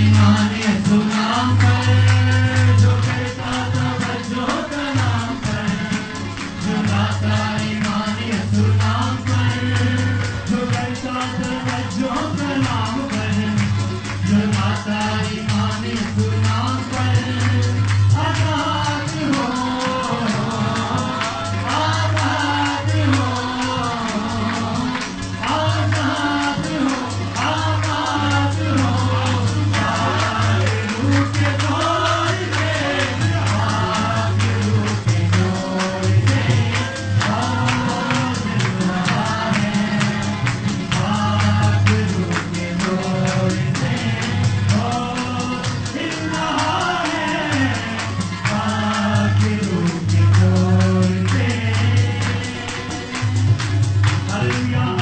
ईमान यसु नाम पर, जो करता तवज्जो कलाम पर, जो लाता ईमान यसु नाम पर, जो करता तवज्जो कलाम पर, जो लाता ईमान यसु नाम पर, आजाद हो, आबाद हो, आजाद हो, आबाद हो। वाहिगुरु के दौर से, वाहिगुरु के दौर से और मिल रहा है, वाहिगुरु के दौर से और मिल रहा है, वाहिगुरु के दौर से। हालेलुया।